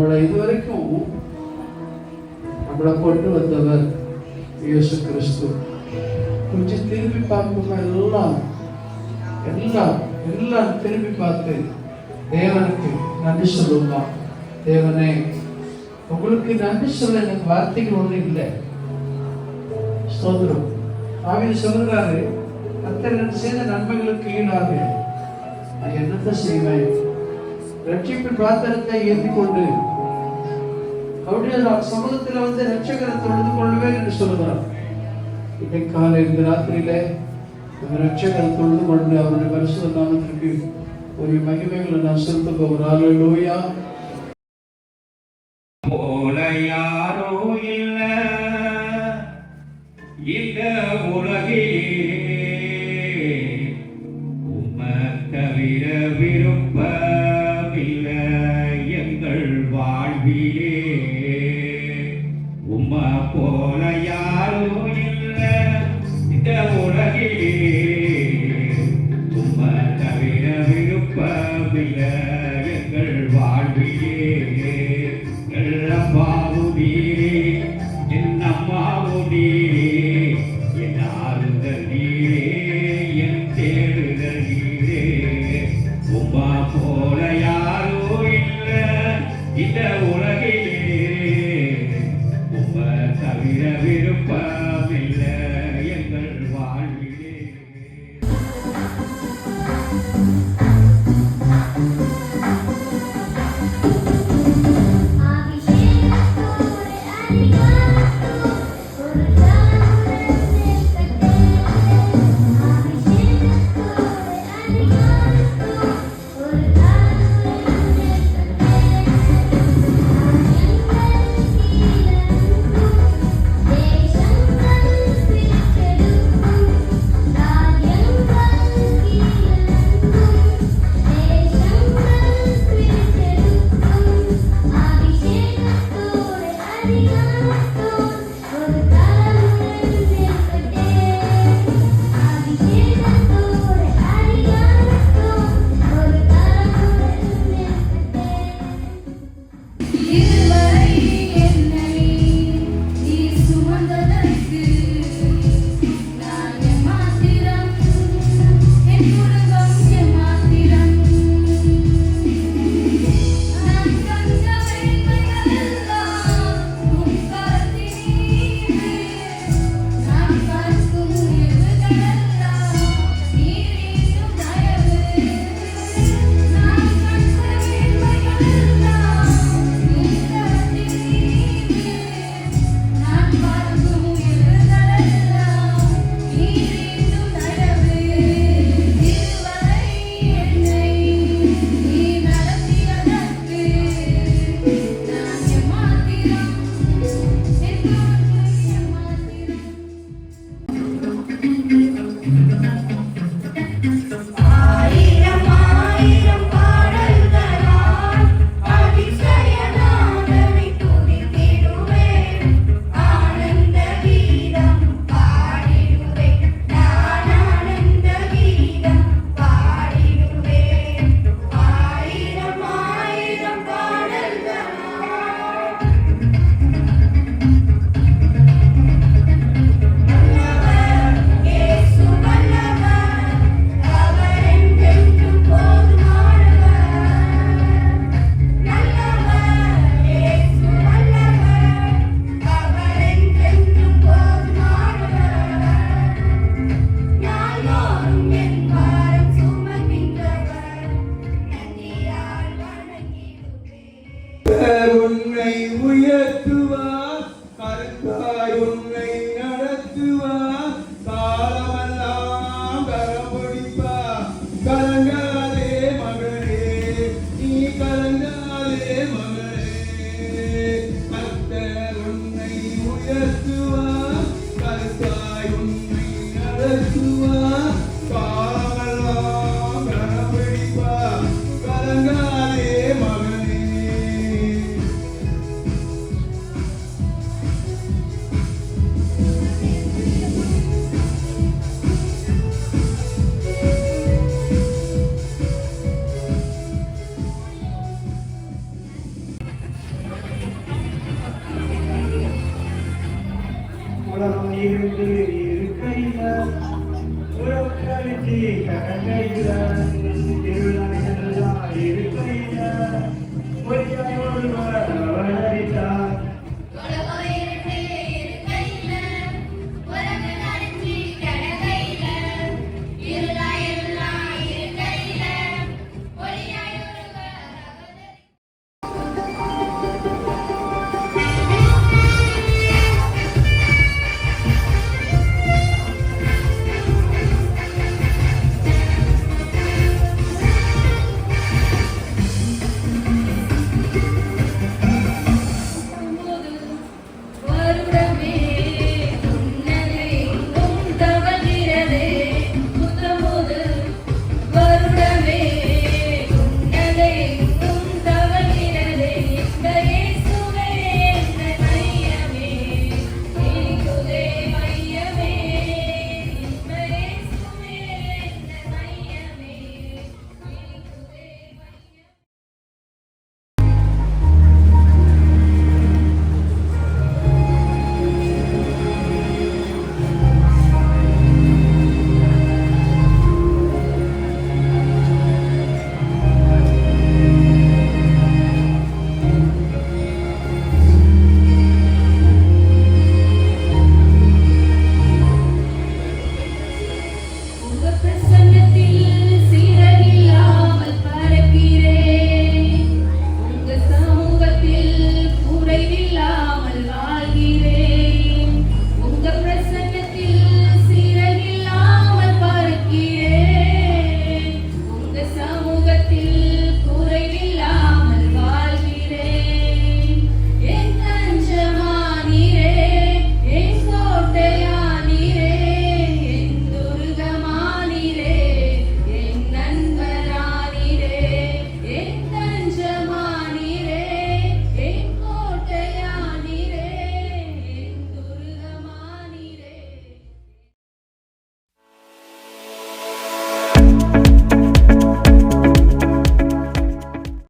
நம்மளை இதுவரைக்கும் நம்மளை கொண்டு வந்தவர் இயேசு கிறிஸ்து. கொஞ்சம் திரும்பி பார்ப்போமா? எல்லாம் திரும்பி பார்த்து தேவனுக்கு நன்றி சொல்லுமா. தேவனே, உங்களுக்கு நன்றி சொல்ல எனக்கு வார்த்தைகள் ஒன்றும் இல்லை. ஸ்தோத்திரம். தாவீது சொல்றாரு, கர்த்தர் எனக்கு செய்த நன்மைகளுக்கு ஈடாக நான் என்னத்தை செய்வேன்? ரட்சிப்பின் பாத்திரத்தை ஏந்தி கொண்டு அவருடைய சமூகத்தில் வந்து ரட்சகரை தொழுது கொள்வேன் என்று சொல்லுகிறார். இன்னைக்கு காலை இந்த ராத்திரியில ரட்சகரை தொழுது கொண்டு அவருடைய பரிசுத்த நாமத்திற்கு ஒரு மகிமைகளை நான் செலுத்த போகிறேன். அல்லேலூயா. போல யாரோ இல்ல இந்த உலகிலே, உம்மை தவிர விருப்பமில்லை எங்கள் வாழ்விலே. உம்மை போல யாரோ இல்ல இந்த உலகிலே, உம்மை தவிர விருப்பமில்லை எங்கள் வாழ்விலே. அப்பாவுடீரே, என் அம்மாவுடீரே, என் ஆறுதல் நீரே, என் தேடுதல் நீரே. உம்மா போல யாரோ இல்ல இந்த உலகிலே, உம்மை தவிர விருப்பமில்லை எங்கள் வாழ்விலே. உன்னை உயர்த்துவார், கருத்தாய் உன்னை நடத்துவார், காலமெல்லாம் கரம் பிடிப்பார். கலங்காதே மகளே, நீ கலங்காதே மகளே. கர்த்தர் உன்னை உயர்த்துவார், கருத்தாய் உன்னை நடத்துவார், காலமெல்லாம் கரம் பிடிப்பார். கலங்காதே மகளே. The